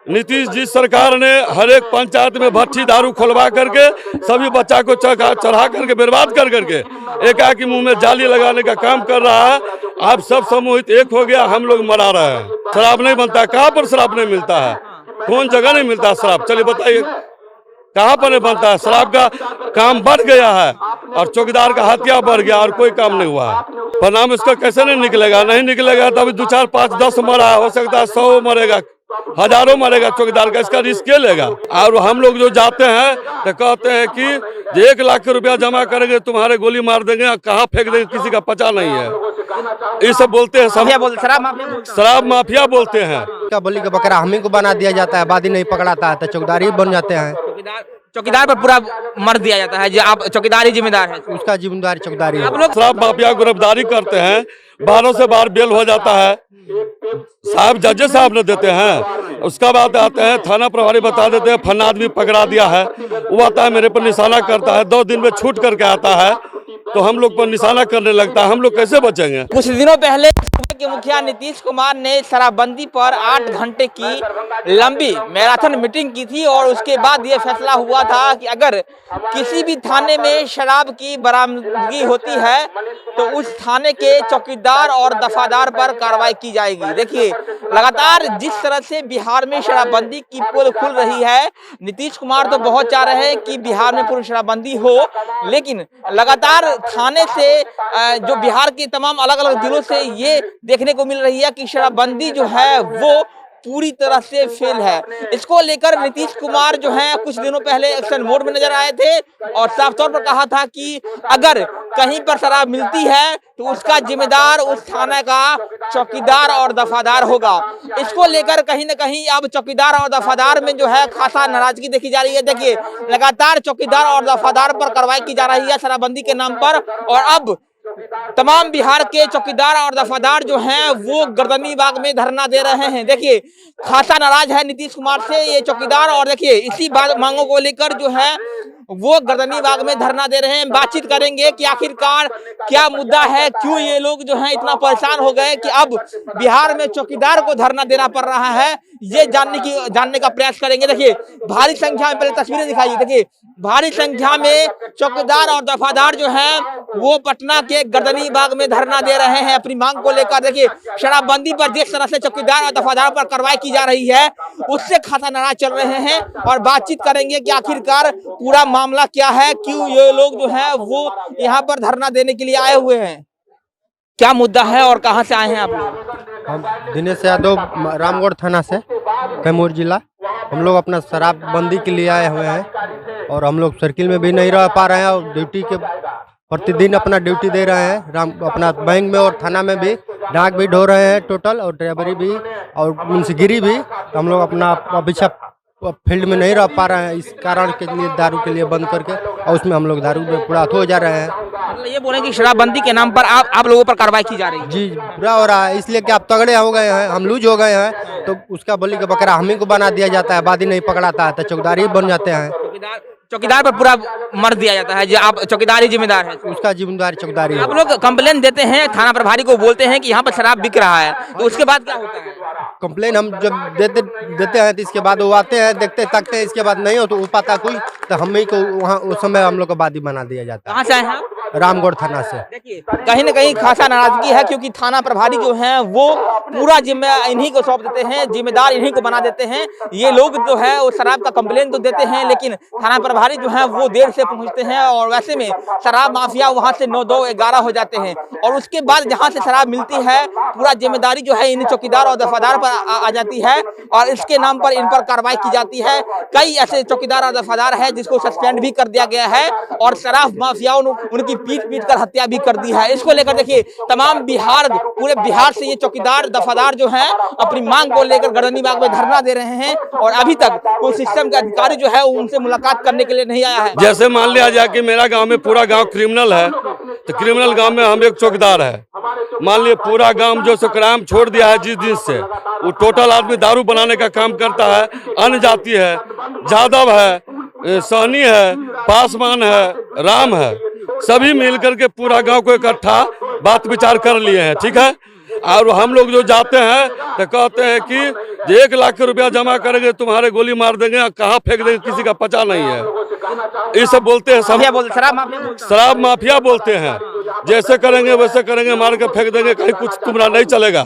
नीतीश जी सरकार ने हर एक पंचायत में भट्ठी दारू खुलवा करके सभी बच्चा को चढ़ा करके बर्बाद कर करके एकाएक मुंह में जाली लगाने का काम कर रहा है। आप सब समूहित एक हो गया, हम लोग मरा रहे हैं। शराब नहीं बनता है, कहाँ पर शराब नहीं मिलता है? कौन जगह नहीं मिलता शराब? चलिए बताइए कहाँ पर नहीं बनता है? शराब का काम बढ़ गया है और चौकीदार का हत्या बढ़ गया और कोई काम नहीं हुआ है। परिणाम इसका कैसे नहीं निकलेगा? नहीं निकलेगा तो अभी 2, 4, 5, 10 मरा, हो सकता है 100 मरेगा, हजारों मरेगा चौकीदार का। इसका रिस्क लेगा। और हम लोग जो जाते हैं तो कहते हैं कि 1 लाख रुपया जमा करेंगे तुम्हारे गोली मार देंगे, कहाँ फेंक देंगे किसी का पता नहीं है। ये सब बोलते हैं, शराब माफिया बोलते हैं। क्या बोली कि बकरा हम ही को बना दिया जाता है, वादी नहीं पकड़ाता है तो चौकीदार ही बन जाते हैं। चौकीदार पर पूरा मर दिया जाता है, जो आप चौकीदार ही जिम्मेदार है, उसका जिम्मेदार चौकीदार ही है। आप लोग शराब माफिया गिरफ्तारी करते हैं, 12 से 12 बेल हो जाता है, साहब जज साहब ने देते हैं। उसका बाद आते हैं थाना प्रभारी बता देते हैं फन्ना आदमी पकड़ा दिया है, वो आता है मेरे पर निशाना करता है, 2 दिन में छूट करके आता है तो हम लोग पर निशाना करने लगता है। हम लोग कैसे बचेंगे? कुछ दिनों पहले सूबे के मुखिया नीतीश कुमार ने शराबबंदी पर 8 घंटे की लंबी मैराथन मीटिंग की थी और उसके बाद ये फैसला हुआ था कि अगर किसी भी थाने में शराब की बरामदगी होती है तो उस थाने के चौकीदार और दफादार पर कार्रवाई की जाएगी। देखिए लगातार जिस तरह से बिहार में शराबबंदी की पोल खुल रही है, नीतीश कुमार तो बहुत चाह रहे हैं कि बिहार में पूरी शराबबंदी हो, लेकिन लगातार थाने से जो बिहार के तमाम अलग अलग जिलों से ये देखने को मिल रही है कि शराबबंदी जो है वो पूरी तरह से फेल है। इसको लेकर नीतीश कुमार जो है कुछ दिनों पहले एक्शन मोड में नजर आए थे और साफ तौर पर कहा था कि अगर कहीं पर शराब मिलती है तो उसका जिम्मेदार उस थाना का चौकीदार और दफादार होगा। इसको लेकर कहीं न कहीं अब चौकीदार और दफादार में जो है खासा नाराजगी देखी जा रही है। देखिए लगातार चौकीदार और दफादार पर कार्रवाई की जा रही है शराबबंदी के नाम पर और अब तमाम बिहार के चौकीदार और दफादार जो हैं वो गर्दनी बाग में धरना दे रहे हैं। देखिए खासा नाराज है नीतीश कुमार से ये चौकीदार और देखिए इसी मांगों को लेकर जो है वो गर्दनी बाग में धरना दे रहे हैं। बातचीत करेंगे कि आखिरकार क्या मुद्दा है, क्यों ये लोग जो हैं इतना परेशान हो गए कि अब बिहार में चौकीदार को धरना देना पड़ रहा है, ये जानने का प्रयास करेंगे। देखिए भारी संख्या में, पहले तस्वीरें दिखाइए, देखिए भारी संख्या में चौकीदार और दफादार जो हैं वो पटना के गर्दनी बाग में धरना दे रहे हैं अपनी मांग को लेकर। देखिए शराबबंदी पर जिस तरह से चौकीदार और दफादार पर कार्रवाई की जा रही है उससे खासा नाराज चल रहे हैं और बातचीत करेंगे कि आखिरकार पूरा मामला क्या है, क्यों ये लोग जो है वो यहाँ पर धरना देने के लिए आए हुए हैं, क्या मुद्दा है और कहाँ से आए हैं आप लोग? हम दिनेश यादव, रामगढ़ थाना से, कैमूर जिला। हम लोग अपना शराबबंदी के लिए आए हुए हैं और हम लोग सर्किल में भी नहीं रह पा रहे हैं और ड्यूटी के प्रतिदिन अपना ड्यूटी दे रहे हैं, अपना बैंक में और थाना में भी डाक भी ढो रहे हैं टोटल, और ड्राइवरी भी और मुंशीगिरी भी। तो हम लोग अपना अभिषा फील्ड में नहीं रह पा रहे हैं, इस कारण के लिए दारू के लिए बंद करके, और उसमें हम लोग दारू में पूरा हो जा रहे हैं। मतलब ये बोलें कि शराबबंदी के नाम पर आप लोगों पर कार्रवाई की जा रही है? जी बुरा हो रहा है, इसलिए कि आप तगड़े हो गए हैं, हम लूज हो गए हैं, तो उसका बोली कि बकरा हम ही को बना दिया जाता है, वादी नहीं पकड़ाता है तो चौकीदार ही बन जाते हैं। चौकीदार पर पूरा मर दिया जाता है, जो आप चौकीदार ही जिम्मेदार है, उसका जिम्मेदार चौकीदार ही है। आप लोग कंप्लेन देते हैं थाना प्रभारी को, बोलते हैं कि यहाँ पर शराब बिक रहा है, तो उसके बाद क्या होता है? कंप्लेन हम जब देते हैं तो इसके बाद वो आते हैं, देखते ताकते हैं, इसके बाद नहीं हो तो वो पाता कोई तो हम ही को वहाँ उस समय हम लोग को वादी बना दिया जाता है। कहाँ से आए हैं आप? रामगढ़ थाना से। देखिए कहीं न कहीं खासा नाराजगी है क्योंकि थाना प्रभारी जो हैं वो पूरा जिम्मे इन्हीं को सौंप देते हैं, जिम्मेदार इन्हीं को बना देते हैं। ये लोग जो है वो शराब का कंप्लेन तो देते हैं लेकिन थाना प्रभारी जो है वो देर से पहुंचते हैं और वैसे में शराब माफिया वहां से 9, 2, 11 हो जाते हैं और उसके बाद जहां से शराब मिलती है पूरा जिम्मेदारी जो है इन चौकीदार और दफादार पर आ जाती है और इसके नाम पर इन पर कार्रवाई की जाती है। कई ऐसे चौकीदार और दफादार है जिसको सस्पेंड भी कर दिया गया है और शराब माफियाओं ने उनकी पीट कर हत्या भी कर दी है। इसको लेकर देखिए तमाम पूरे बिहार से ये चौकीदार दफादार जो हैं अपनी मांग को लेकर गर्दनी बाग में धरना दे रहे हैं और अभी तक कोई सिस्टम का अधिकारी जो है उनसे मुलाकात करने के लिए नहीं आया है। जैसे मान लिया जाए कि मेरा गांव में पूरा गांव क्रिमिनल है तो क्रिमिनल गांव में हम एक चौकीदार है, मान लिया पूरा गांव जो क्राइम छोड़ दिया है जिस दिन से, वो टोटल आदमी दारू बनाने का काम करता है, अन्य जाति है, जादव है, सहनी है, पासवान है, राम है, सभी मिल करके पूरा गांव को इकट्ठा बात विचार कर लिए हैं। ठीक है, और हम लोग जो जाते हैं तो कहते हैं कि 1 लाख रुपया जमा करेंगे तुम्हारे गोली मार देंगे, कहाँ फेंक देंगे किसी का पता नहीं है। ये सब बोलते हैं, सब शराब माफिया बोलते हैं। जैसे करेंगे वैसे करेंगे, मार के फेंक देंगे, कहीं कुछ तुम्हारा नहीं चलेगा।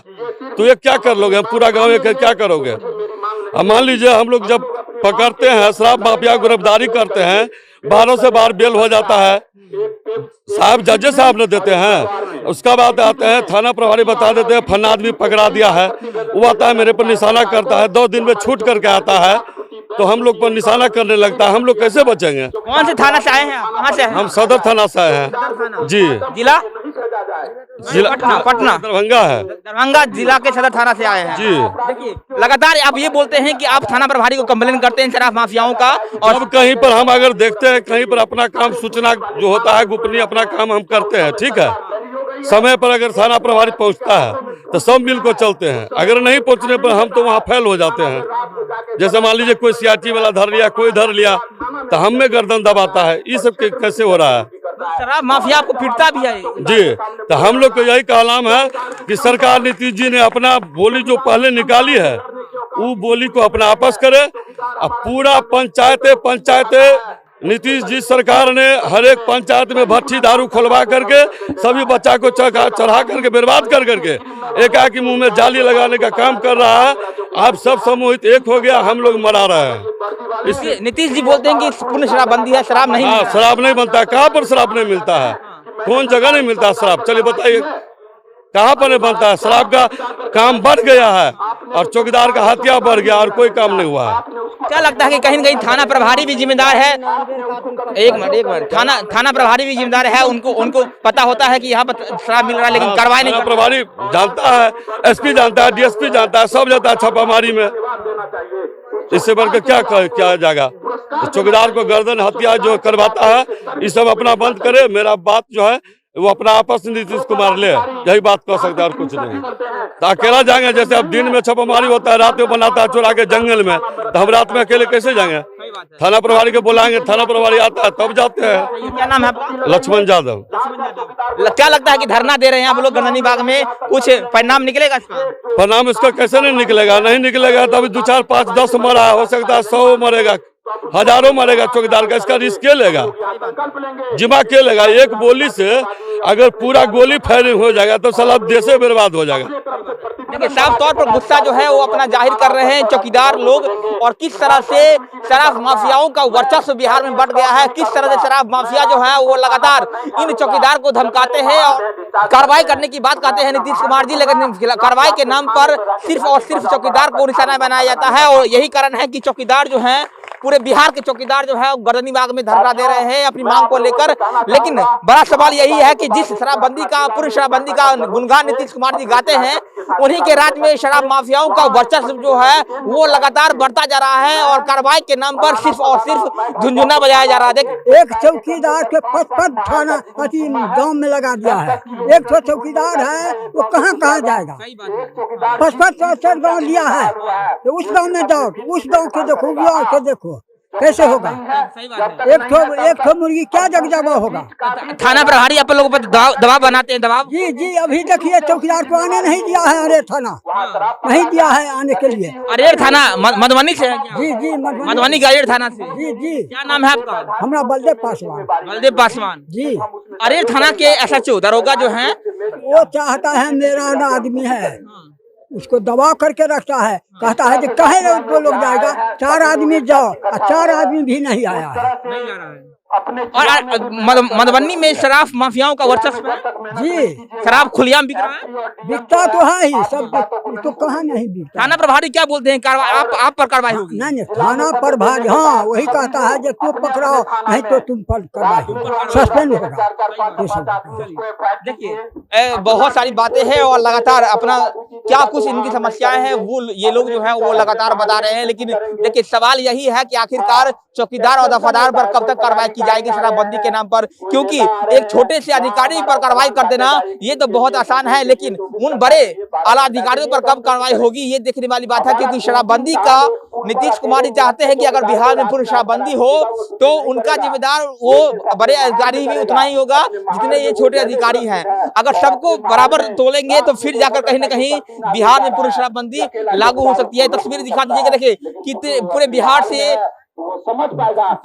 तो ये क्या कर लोगे, हम पूरा गाँव ये क्या करोगे। अब मान लीजिए हम लोग जब पकड़ते हैं शराब माफिया गिरफ्तारी करते हैं, 12 से 12 बेल हो जाता है, साहब जज साहब ने देते हैं। उसका बाद आते हैं थाना प्रभारी बता देते हैं फन्ना आदमी पकड़ा दिया है, वो आता है मेरे पर निशाना करता है, 2 दिन में छूट करके आता है, तो हम लोग पर निशाना करने लगता है। हम लोग कैसे बचेंगे। कौन से थाना से आए हैं आप, कहाँ से हैं? हम सदर थाना से आए हैं जी। जिला पटना दरभंगा है, दरभंगा जिला के सदर थाना से आए हैं जी। देखिए लगातार आप ये बोलते हैं कि आप थाना प्रभारी को कंप्लेन करते हैं शराब माफियाओं का, और अब कहीं पर हम अगर देखते हैं कहीं पर अपना काम सूचना जो होता है गोपनीय अपना काम हम करते हैं, ठीक है। समय पर अगर थाना प्रभारी पहुंचता है तो सब मिल को चलते हैं, अगर नहीं पहुंचने पर हम तो वहाँ फेल हो जाते हैं। जैसे मान लीजिए कोई सीआरटी वाला धर लिया, कोई धर लिया, तो हम में गर्दन दबाता है। ये सब कैसे हो रहा है। शराब माफिया आपको पीटता भी है जी। तो हम लोग को यही कहलाम है कि सरकार नीतीश जी ने अपना बोली जो पहले निकाली है वो बोली को अपना वापस करे। अब पूरा पंचायतें नीतीश जी सरकार ने हर एक पंचायत में भट्ठी दारू खुलवा करके सभी बच्चा को चढ़ा करके बर्बाद कर करके एकाएक मुंह में जाली लगाने का काम कर रहा है। आप सब समूहित एक हो गया, हम लोग मरा रहे हैं। इसलिए नीतीश जी बोलते हैं कि पूर्ण शराबबंदी है, शराब नहीं हाँ, शराब नहीं बनता है। कहाँ पर शराब नहीं मिलता है, कौन जगह नहीं मिलता है शराब, चलिए बताइए कहाँ पर नहीं बनता है। शराब का काम बढ़ गया है और चौकीदार का हत्या बढ़ गया और कोई काम नहीं हुआ है। क्या लगता है कि कहीं न कहीं थाना प्रभारी भी जिम्मेदार है? एक मिनट थाना प्रभारी भी जिम्मेदार है, उनको पता होता है कि यहाँ पर शराब मिल रहा है लेकिन कार्रवाई नहीं। प्रभारी जानता है, एसपी जानता है, डीएसपी जानता है, सब जाता है छापामारी में। इससे बढ़कर क्या जाएगा। तो चौकीदार को गर्दन हत्या जो करवाता है ये सब अपना बंद करे। मेरा बात जो है वो अपना आपस में नीतीश कुमार ले, यही बात कह सकता है और कुछ नहीं। तो अकेला जाएंगे, जैसे अब दिन में छापामारी होता है, रात में बनाता है चुरा के जंगल में, तो हम रात में अकेले कैसे जाएंगे। थाना प्रभारी को बुलाएंगे, थाना प्रभारी आता है तब जाते हैं। क्या नाम है आपका? लक्ष्मण यादव। क्या लगता है कि धरना दे रहे हैं आप लोग गर्दनी बाग में, कुछ परिणाम निकलेगा इसका? परिणाम इसका कैसे नहीं निकलेगा, नहीं निकलेगा तो अभी 2, 4, 5, 10 मरा, हो सकता है 100 मरेगा, हजारों मरेगा। चौकीदार का इसका रिस्क के लेगा, जिम्मा के लेगा। एक बोली से अगर पूरा गोली फायरिंग हो जाएगा तो साला देश बर्बाद हो जाएगा। देखिए साफ तौर पर गुस्सा जो है वो अपना जाहिर कर रहे हैं चौकीदार लोग, और किस तरह से शराब माफियाओं का वर्चस्व बिहार में बढ़ गया है, किस तरह से शराब माफिया जो है वो लगातार इन चौकीदार को धमकाते हैं और कार्रवाई करने की बात कहते हैं नीतीश कुमार जी, लेकिन कार्रवाई के नाम पर सिर्फ और सिर्फ चौकीदार को निशाना बनाया जाता है। और यही कारण है कि चौकीदार जो है, पूरे बिहार के चौकीदार जो है गर्दनी बाग में धरना दे रहे हैं अपनी मांग को लेकर। लेकिन बड़ा सवाल यही है कि जिस शराबबंदी का, पूरी शराबबंदी का गुणगान नीतीश कुमार जी गाते हैं, उन्हीं के राज्य में शराब माफियाओं का वर्चस्व जो है वो लगातार बढ़ता जा रहा है और कार्रवाई के नाम पर सिर्फ और सिर्फ झुनझुना बजाया जा रहा है। एक चौकीदार के 55 थाना गांव में लगा दिया है। एक तो चौकीदार है वो कहाँ जाएगा। 55 गाँव लिया है तो उस गाँव में जाओ, उस गाँव के देखो, गाँव के देखो कैसे होगा। एक ठो मुर्गी क्या जगह होगा। थाना प्रभारी आप लोगों पर दबाव बनाते हैं, दबाव? जी अभी देखिए चौकीदार को आने नहीं दिया है, अरे थाना नहीं दिया है आने के लिए। अरेर थाना मधुबनी से है क्या? जी मधुबनी का अरेर थाना से। जी क्या नाम है आपका? हमारा बलदेव पासवान। बलदेव पासवान जी। अरेर थाना के SHO दरोगा जो है वो चाहता है मेरा आदमी है, उसको दबाव करके रखता है, कहता है कि कहे वो लोग जाएगा, 4 आदमी जाओ और 4 आदमी भी नहीं आया है। और मधुबनी में शराब माफियाओं का वर्चस्व है जी। शराब खुलेआम बिक रहा है, बिकता तो है ही सब, तो कहाँ नहीं बिकता। थाना प्रभारी क्या बोलते हैं, आप पर कार्रवाई होगी? नहीं थाना प्रभारी हाँ वही कहता है जो तुम पकड़ाओ, नहीं तो तुम पर कार्रवाई सस्पेंड होगा। देखिए बहुत सारी बातें हैं और लगातार अपना क्या कुछ इनकी समस्याएं हैं वो ये लोग जो है वो लगातार बता रहे हैं। लेकिन देखिए सवाल यही है कि आखिरकार चौकीदार और दफादार पर कब तक कार्रवाई की की जाएगी शराबबंदी के नाम पर, क्योंकि एक छोटे से अधिकारी पर कार्रवाई कर देना ये तो बहुत आसान है, लेकिन उन बड़े आला अधिकारियों पर कब कार्रवाई होगी ये देखने वाली बात है। क्योंकि शराबबंदी का नीतीश कुमार जी चाहते हैं कि अगर बिहार में पूर्ण शराबबंदी हो तो उनका जिम्मेदार वो बड़े अधिकारी भी उतना ही होगा जितने ये छोटे अधिकारी हैं। अगर सबको बराबर तोलेंगे तो फिर जाकर कहीं ना कहीं बिहार में पूर्ण शराबबंदी लागू हो सकती है। तस्वीर दिखा दीजिएगा, देखिए कि पूरे बिहार से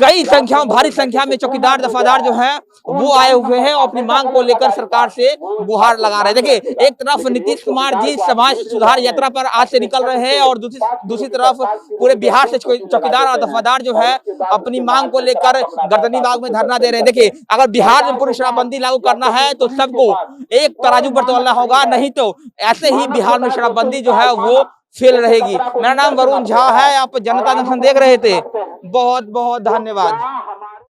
कई संख्या भारी संख्या में चौकीदार दफादार जो हैं वो आए हुए हैं और अपनी मांग को लेकर सरकार से गुहार लगा रहे हैं। देखिए एक तरफ नीतीश कुमार जी समाज सुधार यात्रा पर आज से निकल रहे हैं और दूसरी तरफ पूरे बिहार से चौकीदार और दफादार जो है अपनी मांग को लेकर गर्दनी बाग में धरना दे रहे हैं। देखिए अगर बिहार में पूर्ण शराबबंदी लागू करना है तो सबको एक तराजू पर तोलना होगा, नहीं तो ऐसे ही बिहार में शराबबंदी जो है वो फेल रहेगी। मेरा नाम वरुण झा है, आप जनता दर्शन देख रहे थे। बहुत बहुत धन्यवाद।